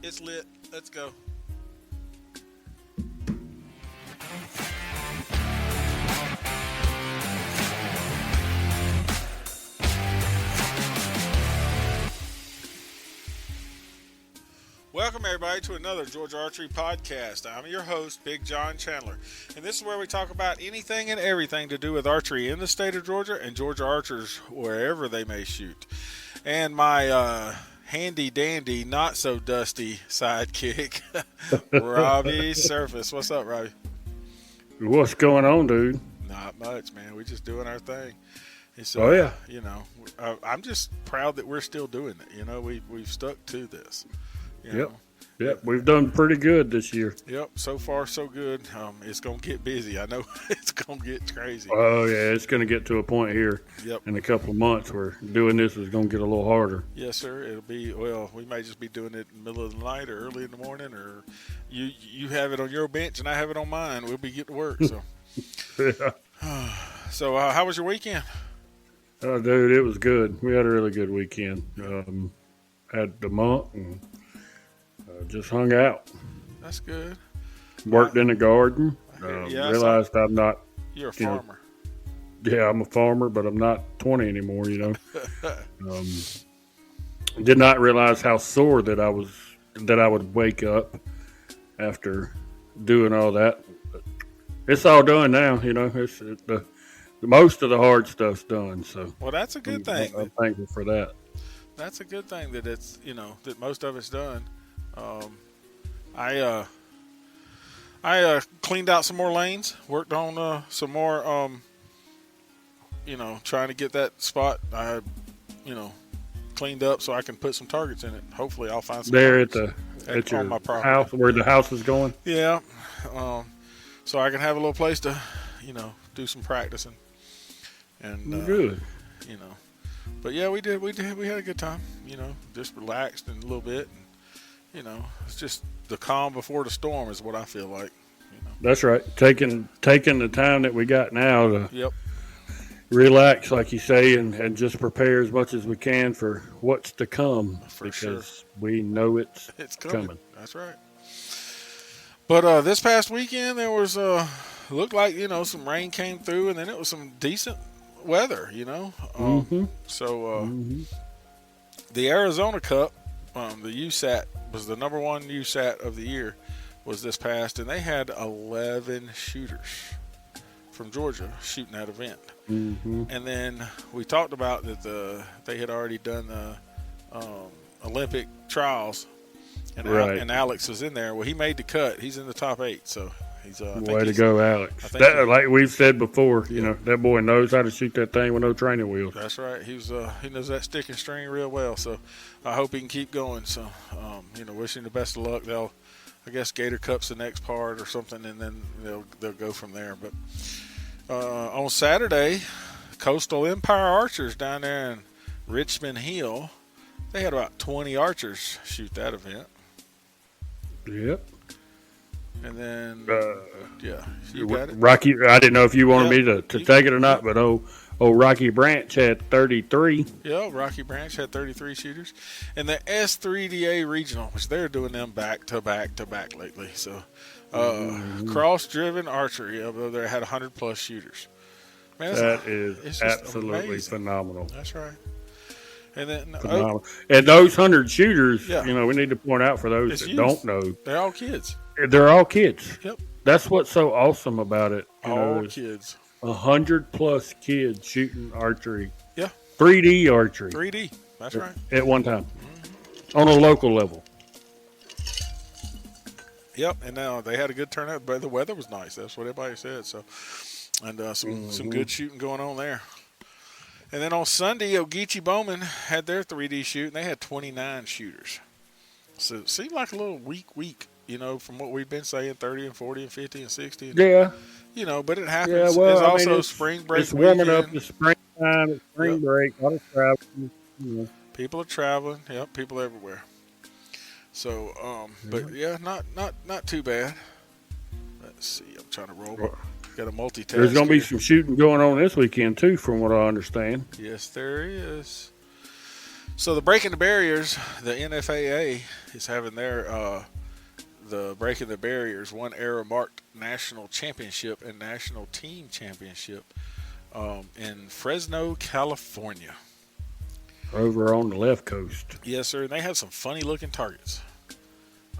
It's lit. Let's go. Welcome, everybody, to another Georgia Archery Podcast. I'm your host, Big John Chandler, and this is where we talk about anything and everything to do with archery in the state of Georgia and Georgia archers wherever they may shoot. And my handy-dandy, not-so-dusty sidekick, Robbie Surface. What's up, Robbie? What's going on, dude? Not much, man. We're just doing our thing. Oh, yeah. I'm just proud that we're still doing it. You know, we've stuck to this. Yep, we've done pretty good this year. Yep, so far so good. It's going to get busy. I know it's going to get crazy. Oh, yeah, it's going to get to a point here in a couple of months where doing this is going to get a little harder. Yes, sir. It'll be, we may just be doing it in the middle of the night or early in the morning, or you have it on your bench and I have it on mine. We'll be getting to work. So, So how was your weekend? Oh, dude, it was good. We had a really good weekend. Had the month and just hung out. That's good. Worked in the garden. Realized I'm not. You're a farmer. I'm a farmer, but I'm not 20 anymore, Did not realize how sore that I would wake up after doing all that. But it's all done now, It's the most of the hard stuff's done. So that's a good thing. I'm thankful for that. That's a good thing that it's that most of it's done. I cleaned out some more lanes, worked on some more, trying to get that spot cleaned up so I can put some targets in it. Hopefully I'll find some there targets at your my property. House where the house is going. Yeah, so I can have a little place to do some practicing and good. But yeah, we had a good time. Just relaxed and a little bit. It's just the calm before the storm is what I feel like. That's right. Taking the time that we got now to relax, like you say, and just prepare as much as we can for what's to come. Because we know it's coming. That's right. But this past weekend there was looked like some rain came through, and then it was some decent weather. So the Arizona Cup. The USAT was the number one USAT of the year was this past, and they had 11 shooters from Georgia shooting that event. Mm-hmm. And then we talked about that they had already done the Olympic trials, and and Alex was in there. Well, he made the cut. He's in the top 8, so he's way to go, Alex. Like we've said before, that boy knows how to shoot that thing with no training wheels. That's right. He knows that stick and string real well. So I hope he can keep going. So wish him the best of luck. I guess Gator Cup's the next part or something, and then they'll go from there. But on Saturday, Coastal Empire Archers down there in Richmond Hill, they had about 20 archers shoot that event. Yep. And then, you got it. Rocky, I didn't know if you wanted me to take it or not, but Rocky Branch had 33. Yeah, Rocky Branch had 33 shooters. And the S3DA Regional, which they're doing them back to back to back lately. So, cross-driven archery, they had 100-plus shooters. Man, that is absolutely amazing. Phenomenal. That's right. And then, and those 100 shooters, we need to point out for those that don't know. They're all kids. They're all kids. Yep. That's what's so awesome about it. All kids. 100+ kids shooting archery. Yeah. 3D archery. 3D. That's right. At one time. Mm-hmm. On a local level. Yep. And now they had a good turnout, but the weather was nice. That's what everybody said. So, and some good shooting going on there. And then on Sunday, Ogeechee Bowman had their 3D shoot, and they had 29 shooters. So it seemed like a little weak, from what we've been saying, 30 and 40 and 50 and 60. And, but it happens. Yeah, well, it's also spring break. It's warming up. The springtime. It's spring break. A lot of traveling. People are traveling. Yep, people everywhere. So, but not too bad. Let's see. I'm trying to roll. Got a multitask. There's going to be some shooting going on this weekend too, from what I understand. Yes, there is. So the Breaking the Barriers, the NFAA is having their the Breaking the Barriers One Era Marked National Championship and National Team Championship in Fresno, California. Over on the left coast. Yes, sir. And they have some funny looking targets.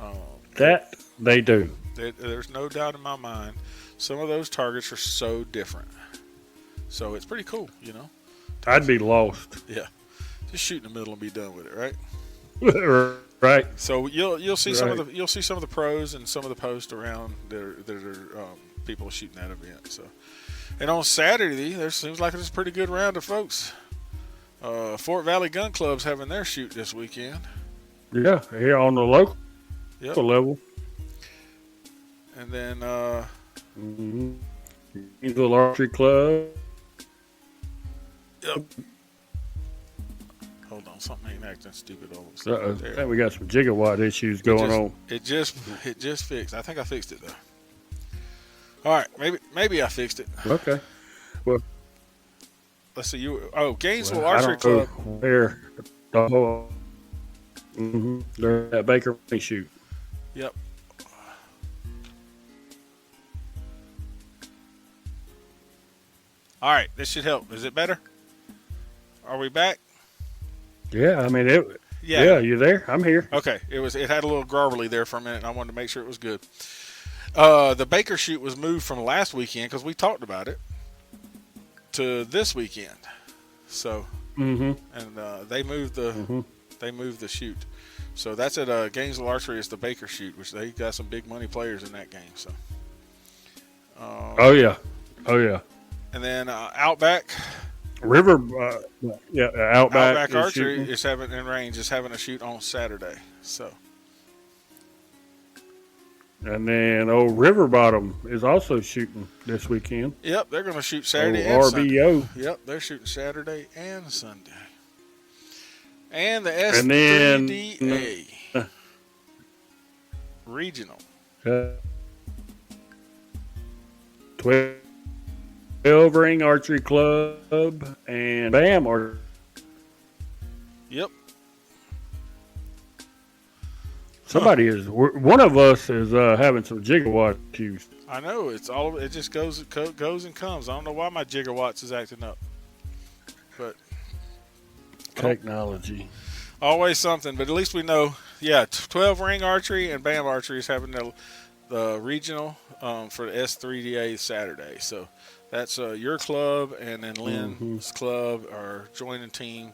Um, That they do. there's no doubt in my mind. Some of those targets are so different. So it's pretty cool, you know. I'd be lost. Yeah, just shoot in the middle and be done with it, right? Right. So you'll see some Right. of the pros and some of the posts around that are people shooting that event. So, and on Saturday there seems like there's a pretty good round of folks. Fort Valley Gun Club's having their shoot this weekend. Yeah, here on the local Yep. level. And then Mm-hmm. Eagle Archery Club. yep. Hold on, something ain't acting stupid all of a I sudden. There. think we got some gigawatt issues going on. It just fixed. I think I fixed it though. All right, maybe I fixed it. Okay. Well, Let's see. Gainesville I Archery don't know Club. where the whole they're at Baker Money shoot. Yep. All right, this should help. Is it better? Are we back? Yeah, I mean it. Yeah, you there? I'm here. Okay. It had a little garbly there for a minute, and I wanted to make sure it was good. The Baker shoot was moved from last weekend because we talked about it to this weekend. So, and they moved the shoot. So that's at Gainesville Archery. It's the Baker shoot, which they got some big money players in that game. So. Oh yeah. And then Outback. River, Outback Archery shooting. is having in range is having a shoot on Saturday. So. And then River Bottom is also shooting this weekend. Yep, they're going to shoot Saturday and Sunday. RBO. Yep, they're shooting Saturday and Sunday. And the And then S3DA regional. 12 Ring Archery Club and BAM Archery. Yep. Somebody is. One of us is having some gigawatt issues. I know it just goes and comes. I don't know why my gigawatts is acting up, but Technology. always something. But at least we know. Yeah, 12 Ring Archery and BAM Archery is having the regional for the S3DA Saturday. So that's your club and then Lynn's club are joining team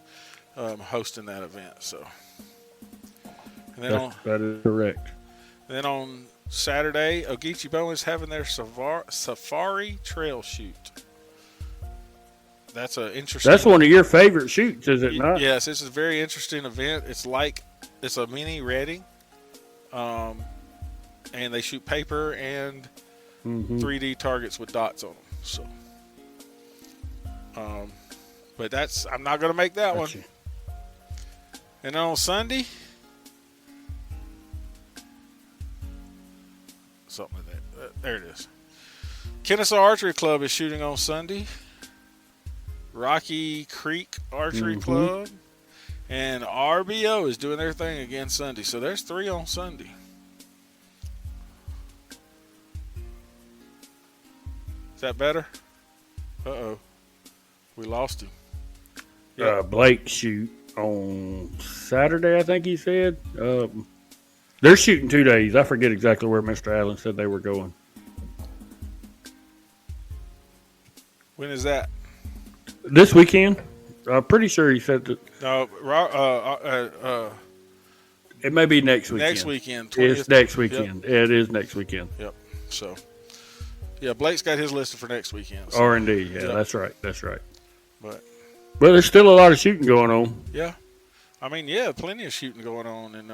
hosting that event. So. And then That is correct. Then on Saturday, Ogeechee Bowman's having their Safari Trail Shoot. That's a interesting. That's one of your favorite shoots, is it not? Yes, this is a very interesting event. It's a mini Reading, and they shoot paper and 3D targets with dots on them. So, but I'm not going to make that one. And then on Sunday. Something like that. There it is. Kennesaw Archery Club is shooting on Sunday. Rocky Creek Archery Club and RBO is doing their thing again Sunday. So there's 3 on Sunday. Is that better? Uh-oh. We lost him. Yep. Blake shoot on Saturday, I think he said. They're shooting 2 days. I forget exactly where Mr. Allen said they were going. When is that? This weekend. I'm pretty sure he said that. No, It may be next weekend. next weekend. 20th. It's next weekend. Yep. It is next weekend. Yep. So, yeah, Blake's got his listed for next weekend. So. R&D. Yeah, yep. That's right. But there's still a lot of shooting going on. Yeah. I mean, plenty of shooting going on. And,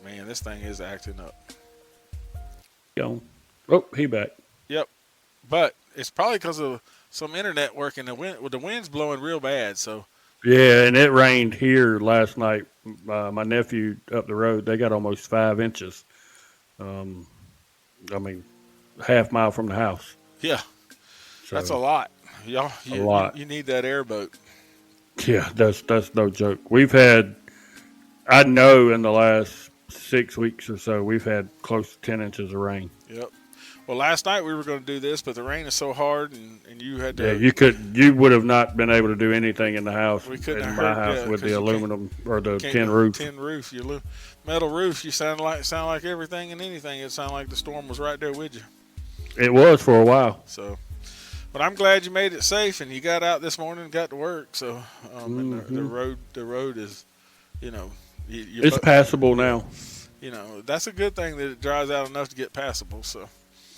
man, this thing is acting up. Oh, he back. Yep. But it's probably because of some internet work and the wind's blowing real bad. So. Yeah, and it rained here last night. My nephew up the road, they got almost 5 inches. I mean, half mile from the house. Yeah. So, that's a lot. Y'all, a lot. You need that airboat. Yeah, that's no joke. I know in the last 6 weeks or so, we've had close to 10 inches of rain. Yep. Well, last night we were going to do this, but the rain is so hard, and you had Yeah, to. you would have not been able to do anything in the house, We couldn't in have my heard, house, yeah, with the because aluminum or you the can't tin do roof. tin roof. Metal roof. You sound like everything and anything. It sounded like the storm was right there with you. It was for a while. So, but I'm glad you made it safe and you got out this morning and got to work. So, and the road is, you know, It's passable now. You know, that's a good thing that it dries out enough to get passable. So,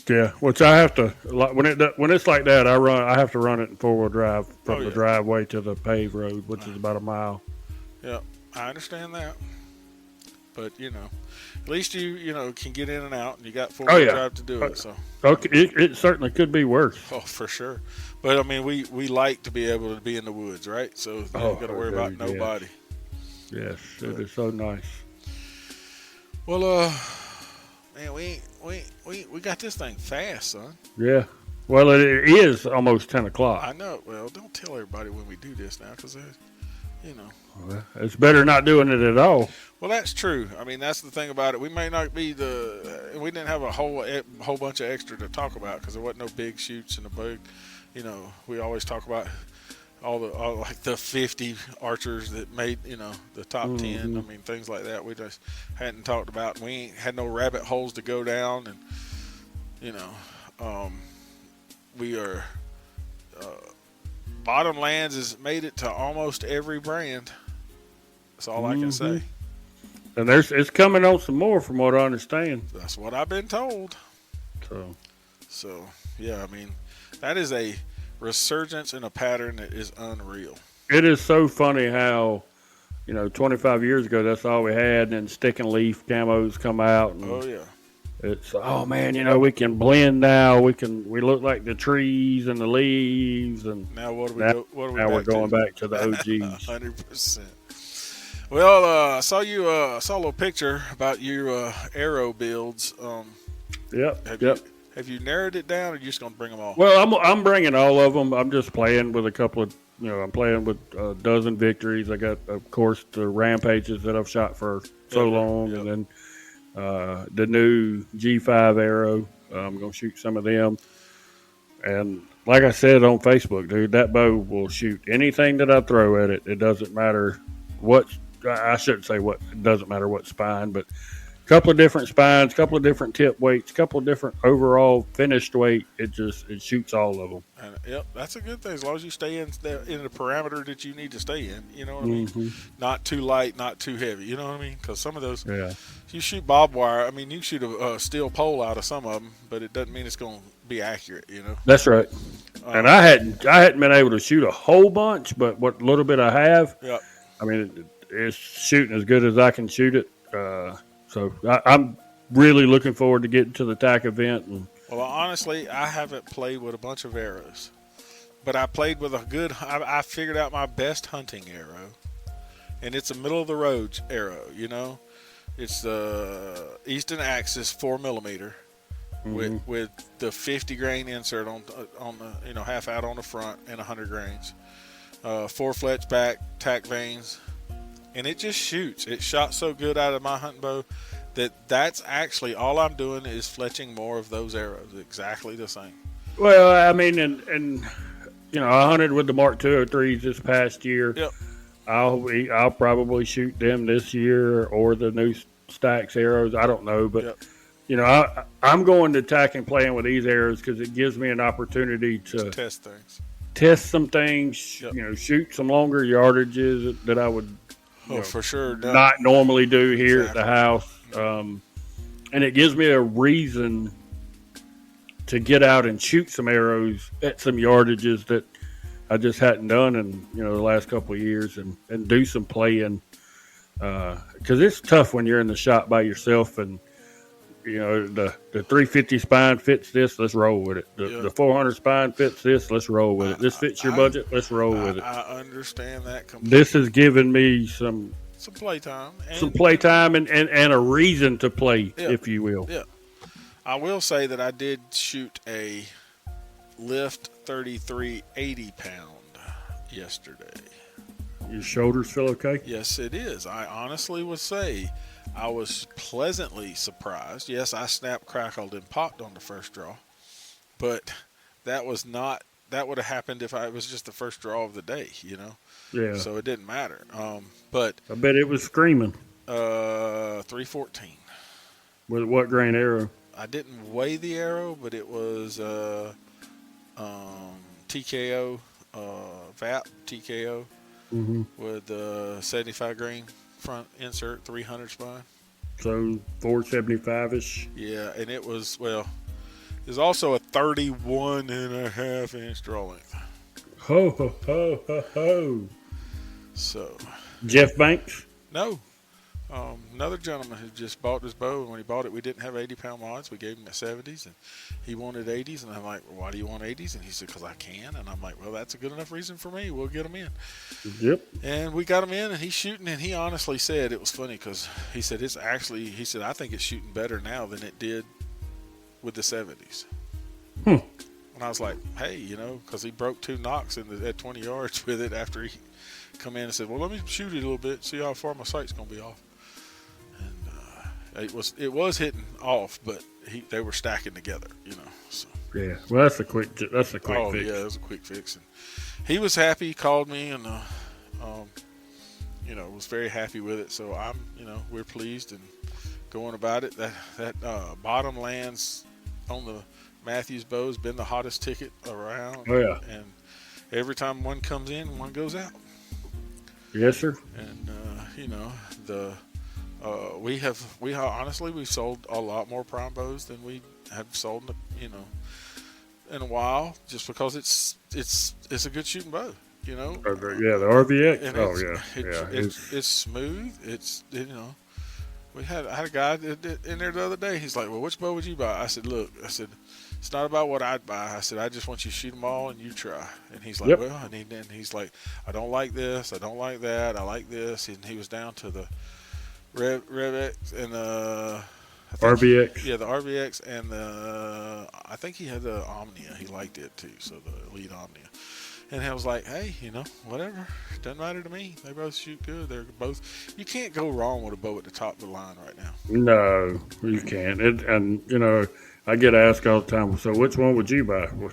Yeah, which I have to when it's like that, I have to run it in 4-wheel drive from the driveway to the paved road, which is about a mile. Yeah, I understand that, but at least you can get in and out, and you got 4-wheel drive to do it. So, okay, it certainly could be worse. Oh, for sure. But I mean, we like to be able to be in the woods, right? So you ain't got to worry about nobody. Yes, it is so nice. Well, man, we got this thing fast, son. Yeah. Well, it is almost 10 o'clock. I know. Well, don't tell everybody when we do this now, because Well, it's better not doing it at all. Well, that's true. I mean, that's the thing about it. We may not be we didn't have a whole bunch of extra to talk about because there wasn't no big shoots and a big, we always talk about all like the 50 archers that made, the top 10. I mean, things like that. We just hadn't talked about. We ain't had no rabbit holes to go down, and we are. Bottomlands has made it to almost every brand. That's all I can say. And it's coming on some more, from what I understand. That's what I've been told. So yeah, I mean, that is a resurgence in a pattern that is unreal. It is so funny how, 25 years ago, that's all we had, and then stick and leaf camos come out. And oh yeah. It's, oh man, we can blend now. We look like the trees and the leaves, and now what are we now we're going back to the OGs. 100%. Well, I saw a little picture about your arrow builds. Yep. Have you narrowed it down, or are you just gonna bring them all? Well, I'm bringing all of them. I'm just playing with a couple of, I'm playing with a dozen victories. I got, of course, the rampages that I've shot for so long, and then the new G5 arrow. I'm going to shoot some of them. And like I said on Facebook, dude, that bow will shoot anything that I throw at it. It doesn't matter I shouldn't say it doesn't matter what spine, but a couple of different spines, a couple of different tip weights, a couple of different overall finished weight. It shoots all of them. And, yep, that's a good thing as long as you stay in the parameter that you need to stay in. You know what I mean? Not too light, not too heavy. You know what I mean? Because some of those, you shoot barbed wire. I mean, you can shoot a steel pole out of some of them, but it doesn't mean it's going to be accurate. That's right. And I hadn't been able to shoot a whole bunch, but what little bit I have, I mean, it's shooting as good as I can shoot it. So I'm really looking forward to getting to the TAC event. Well, honestly, I haven't played with a bunch of arrows, but I played with I figured out my best hunting arrow, and it's a middle of the road arrow. It's the Easton Axis 4mm with the 50 grain insert on the half out on the front and 100 grains, 4 fletch back, tack vanes, and it just shoots. It shot so good out of my hunting bow that's actually all I'm doing is fletching more of those arrows, exactly the same. Well, I mean, and I hunted with the Mark 203s this past year. Yep. I'll probably shoot them this year or the new Stax arrows. I don't know, but I'm going to TAC and playing with these arrows because it gives me an opportunity to test some things. Shoot some longer yardages that I would. For sure. Not normally do here at the house. And it gives me a reason to get out and shoot some arrows at some yardages that I just hadn't done in the last couple of years, and do some playing because it's tough when you're in the shop by yourself, and the 350 spine fits this, let's roll with it. The 400 spine fits this, let's roll with it. This fits your budget, let's roll with it. I understand that completely. This has given me some playtime. And a reason to play, if you will. Yeah. I will say that I did shoot a lift 33 80 pound yesterday. Your shoulders feel okay? Yes, it is. I honestly would say I was pleasantly surprised. Yes, I snapped, crackled, and popped on the first draw, but that was not. That would have happened if it was just the first draw of the day, Yeah. So it didn't matter. But I bet it was screaming. 314. With what grain arrow? I didn't weigh the arrow, but it was TKO, VAP TKO Mm-hmm. with 75 grain front insert, 300 spine. So 475-ish. Yeah, and it was, well, there's also a 31.5 inch draw length. Ho, ho, ho, ho, ho. So, Jeff Banks? no. Another gentleman who just bought this bow, and when he bought it, we didn't have 80-pound mods. We gave him a 70s, and he wanted 80s. And I'm like, well, why do you want 80s? And he said, because I can. And I'm like, well, that's a good enough reason for me. We'll get them in. Yep. And we got him in, and he's shooting. And he honestly said, it was funny because he said, I think it's shooting better now than it did with the 70s. And I was like, hey, because he broke 2 knocks at 20 yards with it after he come in and said, well, let me shoot it a little bit, see how far my sight's going to be off. And it was hitting off, but they were stacking together, So. Yeah. Well, that's a quick fix. Yeah, it was a quick fix. And he was happy. He called me and, was very happy with it. So we're pleased and going about it. That bottom lands on the Matthews bow has been the hottest ticket around. Oh, yeah. And every time one comes in, one goes out. Yes, sir. And we honestly we've sold a lot more prime bows than we have sold in a while, just because it's a good shooting bow, Yeah, the RVX. And it's smooth. I had a guy in there the other day. He's like, well, which bow would you buy? I said, look, it's not about what I'd buy. I said, I just want you to shoot them all and you try. And he's like, yep. well, and he's like, I don't like this. I don't like that. I like this. And he was down to the RevX and the RVX. The RVX and I think he had the Omnia. He liked it too. So the Elite Omnia. And I was like, hey, whatever. Doesn't matter to me. They both shoot good. They're both. You can't go wrong with a bow at the top of the line right now. No, you can't. I get asked all the time, so which one would you buy? Well,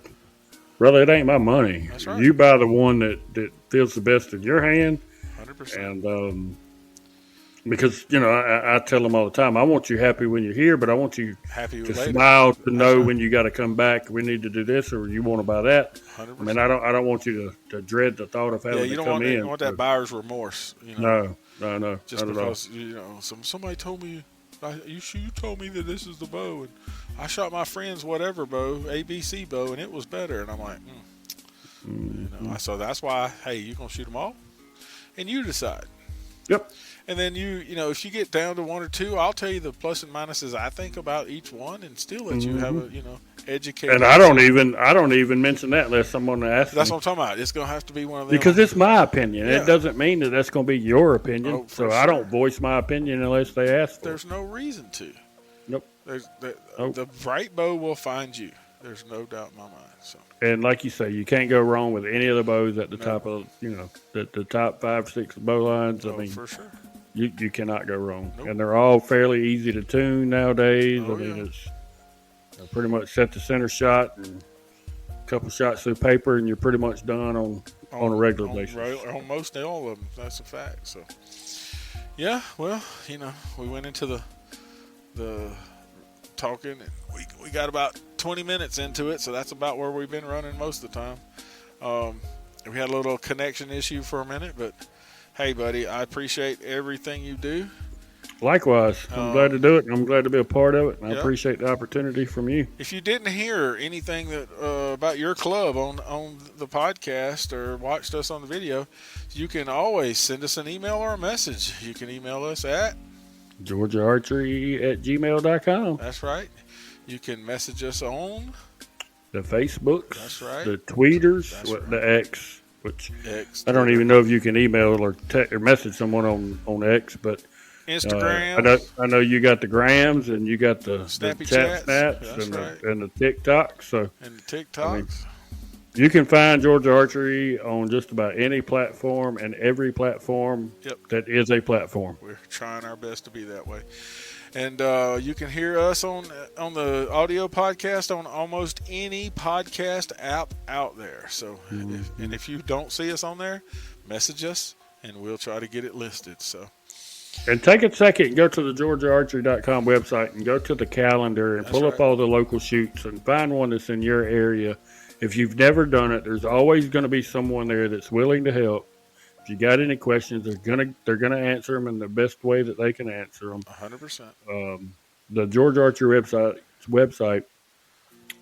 brother, it ain't my money. That's right. You buy the one that feels the best in your hand. 100%. And because, I tell them all the time, I want you happy when you're here, but I want you happy to later. smile to know when you got to come back. We need to do this, or you want to buy that. 100%. I mean, I don't want you to dread the thought of having to come in. You don't want that buyer's remorse. No. Just because somebody told me, you told me that this is the bow, and I shot my friend's whatever bow, ABC bow, and it was better. And I'm like, So that's why, hey, you gonna shoot them all, and you decide. Yep. And then if you get down to one or two, I'll tell you the plus and minuses I think about each one, and still let you have a educated. And I don't even mention that unless someone asks. That's me. what I'm talking about. It's gonna have to be one of them because it's my opinion. Yeah. It doesn't mean that that's gonna be your opinion. Oh, so sure. I don't voice my opinion unless they ask for There's no reason to. Nope. The right bow will find you. There's no doubt in my mind. So. And like you say, you can't go wrong with any of the bows at the top of the top 5-6 bow lines. I mean, for sure. You cannot go wrong. Nope. And they're all fairly easy to tune nowadays. Oh, I mean, it's pretty much set the center shot and a couple shots through paper, and you're pretty much done on a regular basis. On most all of them. That's a fact. So, yeah, well, we went into the talking, and we got about 20 minutes into it, so that's about where we've been running most of the time. We had a little connection issue for a minute, but hey, buddy, I appreciate everything you do. Likewise. I'm glad to do it, and I'm glad to be a part of it, and yeah. I appreciate the opportunity from you. If you didn't hear anything that about your club on the podcast or watched us on the video, you can always send us an email or a message. You can email us at GeorgiaArchery@gmail.com. That's right. You can message us on the Facebooks. That's right. The Tweeters. The X. Which I don't even know if you can email or message someone on X, but Instagram. I know you got the grams and you got the Snappy chat chats. snaps and the TikToks. So and the TikToks. You can find Georgia Archery on just about any platform and every platform Yep. that is a platform. We're trying our best to be that way. And you can hear us on the audio podcast on almost any podcast app out there. So, if you don't see us on there, message us and we'll try to get it listed. So, and take a second and go to the GeorgiaArchery.com website and go to the calendar and That's pull up right. all the local shoots and find one that's in your area. If you've never done it, there's always going to be someone there that's willing to help. If you got any questions, they're gonna answer them in the best way that they can answer them. 100%. The Georgia Archery website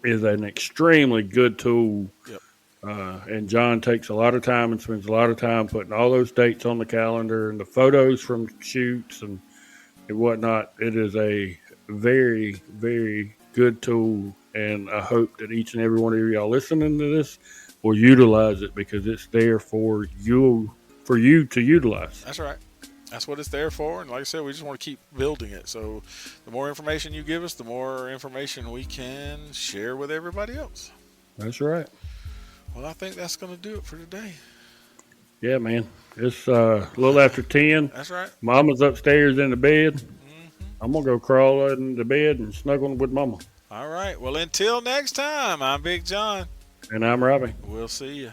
is an extremely good tool. Yep. And John takes a lot of time and spends a lot of time putting all those dates on the calendar and the photos from shoots and whatnot. It is a very, very good tool, and I hope that each and every one of y'all listening to this will utilize it because it's there for you to utilize. That's right. That's what it's there for. And like I said, we just want to keep building it. So the more information you give us, the more information we can share with everybody else. That's right. Well, I think that's going to do it for today. Yeah, man. It's a little after 10. That's right. Mama's upstairs in the bed. I'm going to go crawl into bed and snuggle with Mama. All right. Well, until next time, I'm Big John. And I'm Robbie. We'll see you.